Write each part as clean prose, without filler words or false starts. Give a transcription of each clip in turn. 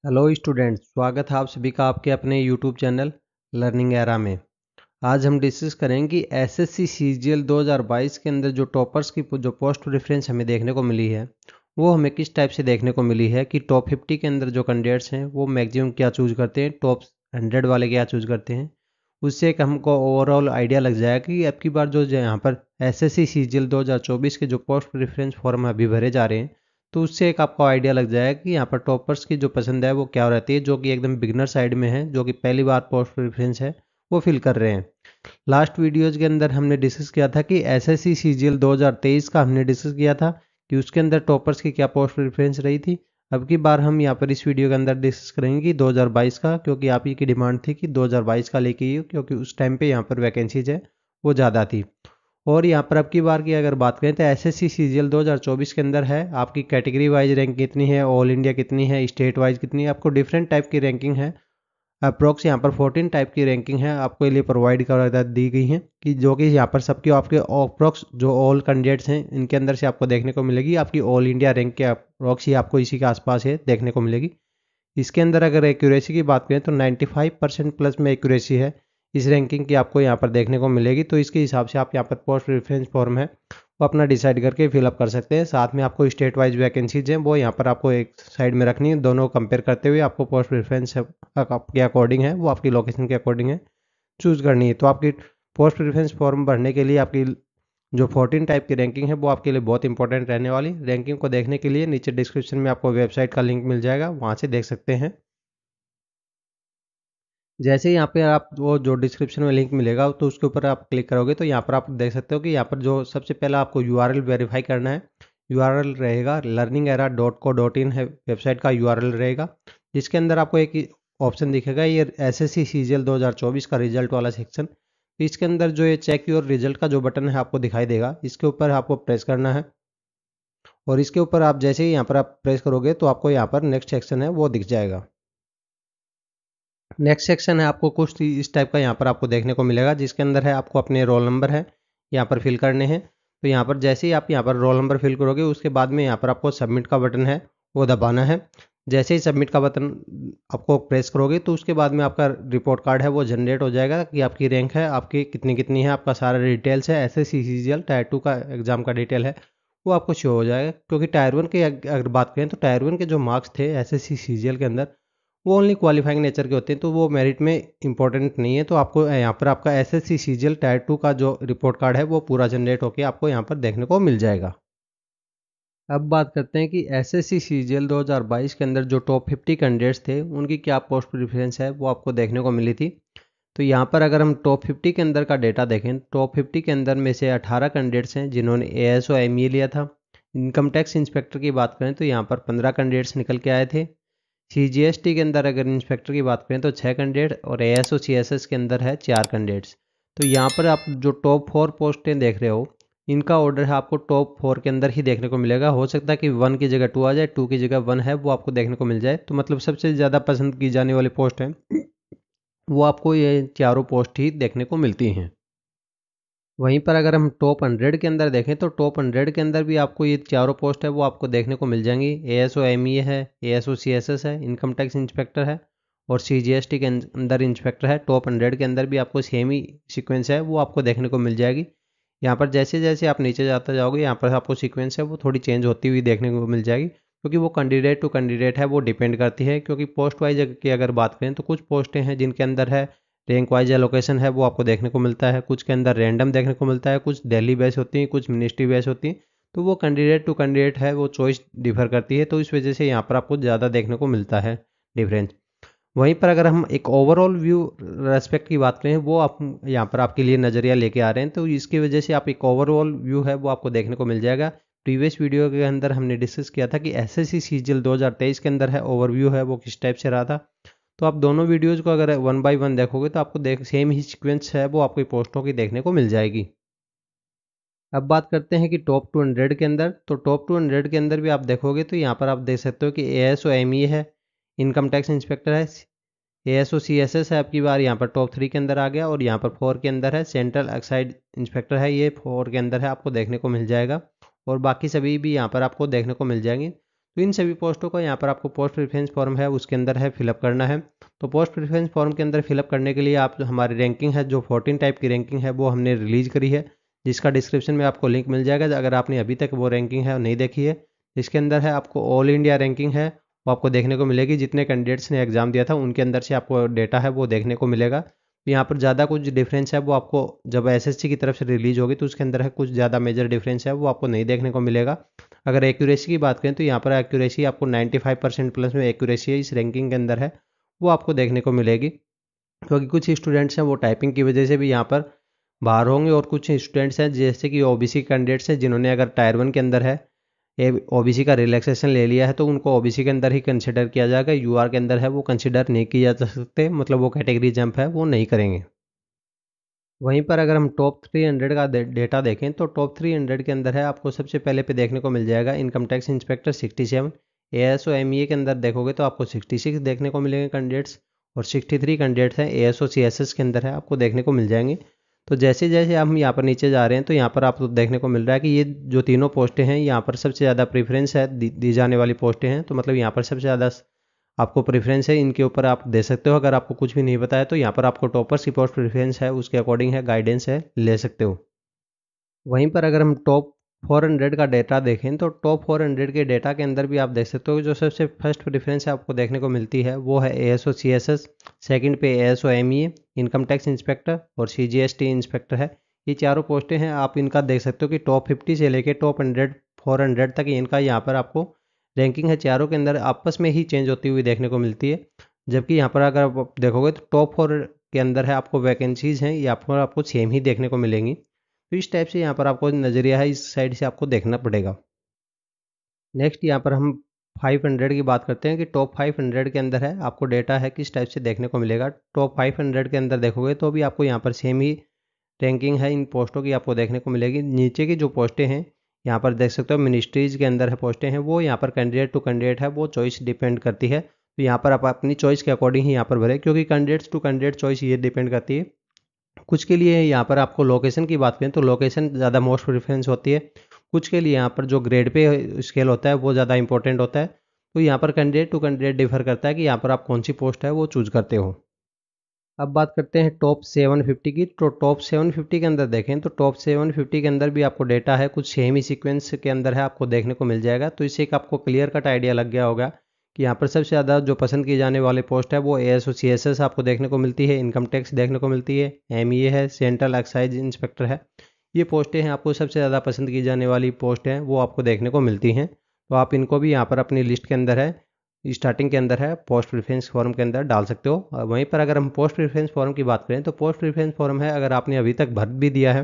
Hello students, स्वागत है आप सभी का आपके अपने यूट्यूब चैनल लर्निंग एरा में। आज हम डिस्कस करेंगे कि एसएससी सीजीएल 2022 के अंदर जो टॉपर्स की जो पोस्ट प्रेफरेंस हमें देखने को मिली है वो हमें किस टाइप से देखने को मिली है कि टॉप 50 के अंदर जो कैंडिडेट्स हैं वो मैक्सिमम क्या चूज करते हैं, टॉप 100 वाले क्या चूज करते हैं। उससे एक हमको ओवरऑल आइडिया लग जाएगा कि अब की बार जो यहाँ पर एसएससी सीजीएल 2024 के जो पोस्ट प्रेफरेंस फॉर्म अभी भरे जा रहे हैं तो उससे एक आपको आइडिया लग जाएगा कि यहाँ पर टॉपर्स की जो पसंद है वो क्या रहती है, जो कि एकदम बिगनर साइड में है, जो कि पहली बार पोस्ट प्रेफरेंस है वो फिल कर रहे हैं। लास्ट वीडियोज के अंदर हमने डिस्कस किया था कि एसएससी सीजीएल 2023 का हमने डिस्कस किया था कि उसके अंदर टॉपर्स की क्या पोस्ट प्रेफरेंस रही थी। अब की बार हम यहाँ पर इस वीडियो के अंदर डिस्कस करेंगे कि 2022 का, क्योंकि आप ही की डिमांड थी कि 2022 का लेके ही हो, क्योंकि उस टाइम पे यहाँ पर वैकेंसीज है वो ज़्यादा थी। और यहाँ पर अब की बार की अगर बात करें तो एसएससी सीजीएल 2024 के अंदर है आपकी कैटेगरी वाइज रैंक कितनी है, ऑल इंडिया कितनी है, स्टेट वाइज कितनी है, आपको डिफरेंट टाइप की रैंकिंग है। अप्रोक्स यहाँ पर 14 टाइप की रैंकिंग है आपको लिए प्रोवाइड कर दी गई है कि जो कि यहाँ पर सबकी आपके अप्रोक्स जो ऑल कैंडिडेट्स हैं इनके अंदर से आपको देखने को मिलेगी। आपकी ऑल इंडिया रैंक के अप्रोक्स ही आपको इसी के आसपास है देखने को मिलेगी। इसके अंदर अगर एक्यूरेसी की बात करें तो 95% प्लस में एक्यूरेसी है इस रैंकिंग की आपको यहाँ पर देखने को मिलेगी। तो इसके हिसाब से आप यहाँ पर पोस्ट प्रेफरेंस फॉर्म है वो अपना डिसाइड करके फिलअप कर सकते हैं। साथ में आपको स्टेट वाइज वैकेंसीज हैं वो यहाँ पर आपको एक साइड में रखनी है, दोनों कंपेयर करते हुए आपको पोस्ट प्रेफरेंस के अकॉर्डिंग है वो आपकी लोकेशन के अकॉर्डिंग है चूज़ करनी है। तो आपकी पोस्ट प्रेफरेंस फॉर्म भरने के लिए आपकी जो 14 टाइप की रैंकिंग है वो आपके लिए बहुत इंपॉर्टेंट रहने वाली। रैंकिंग को देखने के लिए नीचे डिस्क्रिप्शन में आपको वेबसाइट का लिंक मिल जाएगा, वहाँ से देख सकते हैं। जैसे ही यहाँ पे आप वो जो डिस्क्रिप्शन में लिंक मिलेगा तो उसके ऊपर आप क्लिक करोगे तो यहाँ पर आप देख सकते हो कि यहाँ पर जो सबसे पहला आपको यूआरएल वेरीफाई करना है। यूआरएल रहेगा learningera.co.in है, वेबसाइट का यूआरएल रहेगा, जिसके अंदर आपको एक ऑप्शन दिखेगा ये एसएससी सीजीएल 2024 का रिजल्ट वाला सेक्शन। इसके अंदर जो ये चेक योर रिजल्ट का जो बटन है आपको दिखाई देगा, इसके ऊपर आपको प्रेस करना है। और इसके ऊपर आप जैसे ही यहाँ पर आप प्रेस करोगे तो आपको यहाँ पर नेक्स्ट सेक्शन है वो दिख जाएगा। नेक्स्ट सेक्शन है आपको कुछ इस टाइप का यहाँ पर आपको देखने को मिलेगा, जिसके अंदर है आपको अपने रोल नंबर है यहाँ पर फिल करने हैं। तो यहाँ पर जैसे ही आप यहाँ पर रोल नंबर फिल करोगे उसके बाद में यहाँ पर आपको सबमिट का बटन है वो दबाना है। जैसे ही सबमिट का बटन आपको प्रेस करोगे तो उसके बाद में आपका रिपोर्ट कार्ड है वो जनरेट हो जाएगा कि आपकी रैंक है आपकी कितनी कितनी है, आपका सारा डिटेल्स है। एसएससी सीजीएल टायर 2 का एग्जाम का डिटेल है वो आपको शो हो जाएगा। क्योंकि टायर 1 के अगर बात करें तो टायर 1 के जो मार्क्स थे एसएससी सीजीएल के अंदर वो ओनली क्वालिफाइंग नेचर के होते हैं, तो वो मेरिट में इंपॉर्टेंट नहीं है। तो आपको यहाँ पर आपका एसएससी सीजीएल टायर 2 का जो रिपोर्ट कार्ड है वो पूरा जनरेट होकर आपको यहाँ पर देखने को मिल जाएगा। अब बात करते हैं कि एसएससी सीजीएल 2022 के अंदर जो टॉप 50 कैंडिडेट्स थे उनकी क्या पोस्ट प्रेफरेंस है वो आपको देखने को मिली थी। तो यहाँ पर अगर हम टॉप 50 के अंदर का डेटा देखें, टॉप 50 के अंदर में से 18 कैंडिडेट्स हैं जिन्होंने एएसओ एमईए लिया था। इनकम टैक्स इंस्पेक्टर की बात करें तो यहाँ पर 15 कैंडिडेट्स निकल के आए थे। सीजीएसटी के अंदर अगर इंस्पेक्टर की बात करें तो 6 कैंडिडेट और एएसओ सीएसएस के अंदर है 4 कैंडिडेट्स। तो यहाँ पर आप जो टॉप 4 पोस्टें देख रहे हो इनका ऑर्डर है आपको टॉप 4 के अंदर ही देखने को मिलेगा। हो सकता है कि 1 की जगह 2 आ जाए, 2 की जगह 1 है वो आपको देखने को मिल जाए। तो मतलब सबसे ज़्यादा पसंद की जाने वाली पोस्ट है वो आपको ये चारों पोस्ट ही देखने को मिलती हैं। वहीं पर अगर हम टॉप 100 के अंदर देखें तो टॉप 100 के अंदर भी आपको ये चारों पोस्ट है वो आपको देखने को मिल जाएंगी। एएसओ एमईए है, एएसओ सीएसएस है, इनकम टैक्स इंस्पेक्टर है और सीजीएसटी के अंदर इंस्पेक्टर है। टॉप 100 के अंदर भी आपको सेम ही सीक्वेंस है वो आपको देखने को मिल जाएगी। यहाँ पर जैसे जैसे आप नीचे जाते जाओगे यहाँ पर आपको सीक्वेंस है वो थोड़ी चेंज होती हुई देखने को मिल जाएगी, क्योंकि वो कैंडिडेट टू कैंडिडेट है वो डिपेंड करती है। क्योंकि पोस्ट वाइज की अगर बात करें तो कुछ पोस्टें हैं जिनके अंदर है रैंक वाइज एलोकेशन है वो आपको देखने को मिलता है, कुछ के अंदर रैंडम देखने को मिलता है, कुछ डेली बेस होती हैं, कुछ मिनिस्ट्री बेस होती हैं। तो वो कैंडिडेट टू कैंडिडेट है वो चॉइस डिफर करती है, तो इस वजह से यहाँ पर आपको ज़्यादा देखने को मिलता है डिफरेंस। वहीं पर अगर हम एक ओवरऑल व्यू रेस्पेक्ट की बात करें वो आप यहाँ पर आपके लिए नज़रिया लेके आ रहे हैं, तो इसकी वजह से आप एक ओवरऑल व्यू है वो आपको देखने को मिल जाएगा। प्रीवियस वीडियो के अंदर हमने डिस्कस किया था कि एसएससी सीजीएल 2023 के अंदर है ओवरव्यू है वो किस टाइप से रहा था। तो आप दोनों वीडियोज़ को अगर 1 बाय 1 देखोगे तो आपको सेम ही सीक्वेंस है वो आपकी पोस्टों की देखने को मिल जाएगी। अब बात करते हैं कि टॉप 200 के अंदर, तो टॉप 200 के अंदर भी आप देखोगे तो यहाँ पर आप देख सकते हो कि एएसओ एमईए है, इनकम टैक्स इंस्पेक्टर है, एएसओ सीएसएस है आपकी बार यहाँ पर टॉप 3 के अंदर आ गया। और यहाँ पर 4 के अंदर है सेंट्रल एक्साइज इंस्पेक्टर है, ये 4 के अंदर है आपको देखने को मिल जाएगा। और बाकी सभी भी यहाँ पर आपको देखने को मिल जाएंगे। तो इन सभी पोस्टों को यहाँ पर आपको पोस्ट प्रेफरेंस फॉर्म है उसके अंदर है फिलअप करना है। तो पोस्ट प्रेफरेंस फॉर्म के अंदर फिलअप करने के लिए आप हमारी रैंकिंग है जो 14 टाइप की रैंकिंग है वो हमने रिलीज करी है, जिसका डिस्क्रिप्शन में आपको लिंक मिल जाएगा अगर आपने अभी तक वो रैंकिंग है नहीं देखी है। इसके अंदर है आपको ऑल इंडिया रैंकिंग है वो आपको देखने को मिलेगी, जितने कैंडिडेट्स ने एग्जाम दिया था उनके अंदर से आपको डेटा है वो देखने को मिलेगा। तो यहाँ पर ज़्यादा कुछ डिफरेंस है वो आपको जब एसएससी की तरफ से रिलीज होगी तो उसके अंदर है कुछ ज़्यादा मेजर डिफरेंस है वो आपको नहीं देखने को मिलेगा। अगर एक्यूरेसी की बात करें तो यहाँ पर एक्यूरेसी आपको 95% प्लस में एक्यूरेसी इस रैंकिंग के अंदर है वो आपको देखने को मिलेगी, क्योंकि कुछ स्टूडेंट्स हैं वो टाइपिंग की वजह से भी यहाँ पर बाहर होंगे और कुछ स्टूडेंट्स हैं जैसे कि ओबीसी कैंडिडेट्स हैं जिन्होंने अगर टायर 1 के अंदर है ओबीसी का रिलैक्सेशन ले लिया है तो उनको ओबीसी के अंदर ही कंसिडर किया जाएगा, यूआर के अंदर है वो कंसिडर नहीं किया जा सकते, मतलब वो कैटेगरी जंप है वो नहीं करेंगे। वहीं पर अगर हम टॉप 300 का डेटा देखें तो टॉप 300 के अंदर है आपको सबसे पहले पे देखने को मिल जाएगा income tax inspector 67, ASO MEA के अंदर देखोगे तो आपको 66 देखने को मिलेंगे कैंडिडेट्स और 63 कैंडिडेट्स हैं एएसओ सीएसएस के अंदर है आपको देखने को मिल जाएंगे। तो जैसे जैसे हम यहाँ पर नीचे जा रहे हैं तो यहाँ पर आपको देखने को मिल रहा है कि ये जो तीनों पोस्टें हैं यहाँ पर सबसे ज़्यादा प्रेफरेंस है दी जाने वाली पोस्टें हैं, तो मतलब यहाँ पर सबसे ज़्यादा आपको प्रेफरेंस है इनके ऊपर आप दे सकते हो। अगर आपको कुछ भी नहीं पता है तो यहाँ पर आपको टॉपर्स की पोस्ट प्रेफरेंस है उसके अकॉर्डिंग है गाइडेंस है ले सकते हो। वहीं पर अगर हम टॉप 400 का डेटा देखें तो टॉप 400 के डेटा के अंदर भी आप देख सकते हो जो सबसे फर्स्ट प्रेफरेंस है आपको देखने को मिलती है वो है एएसओ सीएसएस, सेकंड पे ASO MEA, income tax inspector और सीजीएसटी इंस्पेक्टर है। ये चारों पोस्टें हैं, आप इनका देख सकते हो कि टॉप 50 से लेके टॉप 100 400 तक इनका यहाँ पर आपको रैंकिंग है चारों के अंदर आपस में ही चेंज होती हुई देखने को मिलती है। जबकि यहाँ पर अगर आप देखोगे तो टॉप 4 के अंदर है आपको वैकेंसीज हैं यहाँ पर आपको सेम ही देखने को मिलेंगी। तो इस टाइप से यहाँ पर आपको नज़रिया है इस साइड से आपको देखना पड़ेगा। नेक्स्ट यहाँ पर हम 500 की बात करते हैं कि टॉप 500 के अंदर है आपको डेटा है किस टाइप से देखने को मिलेगा। टॉप 500 के अंदर देखोगे तो भी आपको यहाँ पर सेम ही रैंकिंग है इन पोस्टों की आपको देखने को मिलेगी। नीचे की जो पोस्टें हैं यहाँ पर देख सकते हो मिनिस्ट्रीज़ के अंदर है पोस्टें हैं वो यहाँ पर कैंडिडेट टू कैंडिडेट है वो चॉइस डिपेंड करती है। तो यहाँ पर आप अपनी चॉइस के अकॉर्डिंग ही यहाँ पर भरें, क्योंकि कैंडिडेट्स टू कैंडिडेट चॉइस ये डिपेंड करती है। कुछ के लिए यहाँ पर आपको लोकेशन की बात करें तो लोकेशन ज़्यादा मोस्ट प्रेफरेंस होती है, कुछ के लिए यहाँ पर जो ग्रेड पे स्केल होता है वो ज़्यादा इंपॉर्टेंट होता है। तो यहाँ पर कैंडिडेट टू कैंडिडेट डिफर करता है कि यहाँ पर आप कौन सी पोस्ट है वो चूज़ करते हो। अब बात करते हैं टॉप 750 की। तो टॉप 750 के अंदर देखें तो टॉप 750 के अंदर भी आपको डेटा है कुछ सेम ही सीक्वेंस के अंदर है आपको देखने को मिल जाएगा। तो इससे एक आपको क्लियर कट आइडिया लग गया होगा कि यहाँ पर सबसे ज़्यादा जो पसंद की जाने वाली पोस्ट है वो एएसओ सीएसएस आपको देखने को मिलती है, इनकम टैक्स देखने को मिलती है, एमईए है, सेंट्रल एक्साइज इंस्पेक्टर है। ये पोस्टें हैं आपको सबसे ज़्यादा पसंद की जाने वाली पोस्ट हैं वो आपको देखने को मिलती हैं। तो आप इनको भी यहाँ पर अपनी लिस्ट के अंदर है स्टार्टिंग के अंदर है पोस्ट प्रेफरेंस फॉर्म के अंदर डाल सकते हो। वहीं पर अगर हम पोस्ट प्रेफरेंस फॉर्म की बात करें तो पोस्ट प्रेफरेंस फॉर्म है अगर आपने अभी तक भर भी दिया है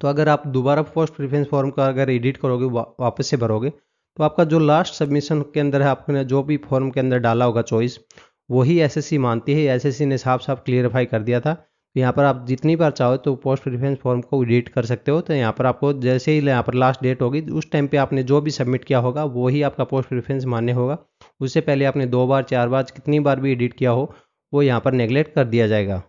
तो अगर आप दोबारा पोस्ट प्रेफरेंस फॉर्म का अगर एडिट करोगे वापस से भरोगे तो आपका जो लास्ट सबमिशन के अंदर है आपने जो भी फॉर्म के अंदर डाला होगा चॉइस वही एसएससी मानती है। एसएससी ने साफ साफ क्लियरफाई कर दिया था। तो यहाँ पर आप जितनी बार चाहो तो पोस्ट प्रेफरेंस फॉर्म को एडिट कर सकते हो। तो यहाँ पर आपको जैसे ही यहाँ पर लास्ट डेट होगी उस टाइम पे आपने जो भी सबमिट किया होगा वही आपका पोस्ट प्रेफरेंस मान्य होगा। उससे पहले आपने 2 बार 4 बार कितनी बार भी एडिट किया हो वो यहाँ पर नेगलेक्ट कर दिया जाएगा।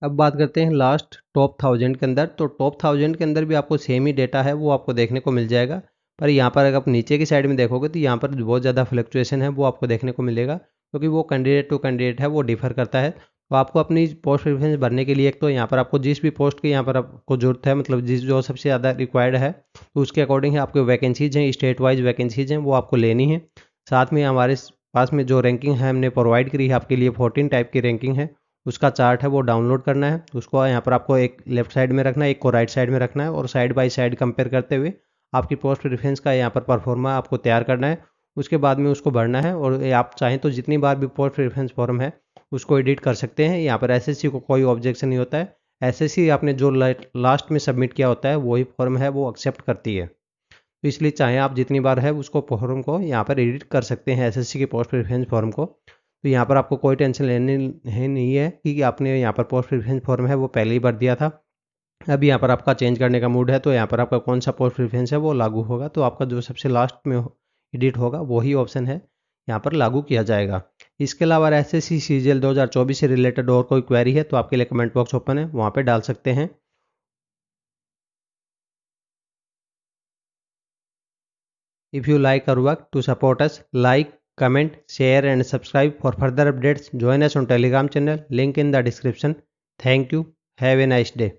अब बात करते हैं लास्ट टॉप 1000 के अंदर। तो टॉप 1000 के अंदर भी आपको सेम ही डेटा है वो आपको देखने को मिल जाएगा, पर यहाँ पर अगर आप नीचे की साइड में देखोगे तो यहाँ पर बहुत ज़्यादा फ्लक्चुएशन है वो आपको देखने को मिलेगा, क्योंकि वो कैंडिडेट टू कैंडिडेट है वो डिफर करता है। तो आपको अपनी पोस्ट प्रेफरेंस भरने के लिए एक तो यहाँ पर आपको जिस भी पोस्ट की यहाँ पर आपको जरूरत है, मतलब जिस जो सबसे ज़्यादा रिक्वायर्ड है तो उसके अकॉर्डिंग है आपको वैकेंसीज हैं स्टेट वाइज वैकेंसीज हैं वो आपको लेनी है। साथ में हमारे पास में जो रैंकिंग है हमने प्रोवाइड करी है आपके लिए 14 टाइप की रैंकिंग है, उसका चार्ट है वो डाउनलोड करना है। उसको यहाँ पर आपको एक लेफ्ट साइड में रखना है, एक को राइट साइड में रखना है और साइड बाय साइड कंपेयर करते हुए आपकी पोस्ट प्रेफरेंस का यहाँ पर परफॉर्मा आपको तैयार करना है। उसके बाद में उसको भरना है और आप चाहें तो जितनी बार भी पोस्ट प्रेफरेंस फॉर्म है उसको एडिट कर सकते हैं। यहाँ पर एसएससी को कोई ऑब्जेक्शन नहीं होता है। एसएससी आपने जो लास्ट में सबमिट किया होता है वही फॉर्म है वो एक्सेप्ट करती है। तो इसलिए चाहे आप जितनी बार है उसको फॉर्म को यहाँ पर एडिट कर सकते हैं एसएससी के पोस्ट प्रेफरेंस फॉर्म को। तो यहाँ पर आपको कोई टेंशन लेनी है नहीं है कि आपने यहाँ पर पोस्ट प्रेफरेंस फॉर्म है वो पहले ही भर दिया था, अब यहाँ पर आपका चेंज करने का मूड है तो यहाँ पर आपका कौन सा पोस्ट प्रेफरेंस है वो लागू होगा। तो आपका जो सबसे लास्ट में एडिट होगा वही ऑप्शन है यहाँ पर लागू किया जाएगा। इसके अलावा एसएससी सीजीएल 2024 से रिलेटेड और कोई क्वेरी है तो आपके लिए कमेंट बॉक्स ओपन है, वहाँ पर डाल सकते हैं। If you like our work, to support us, like, comment, share and subscribe for further updates. Join us on Telegram channel, link in the description. Thank you. Have a nice day.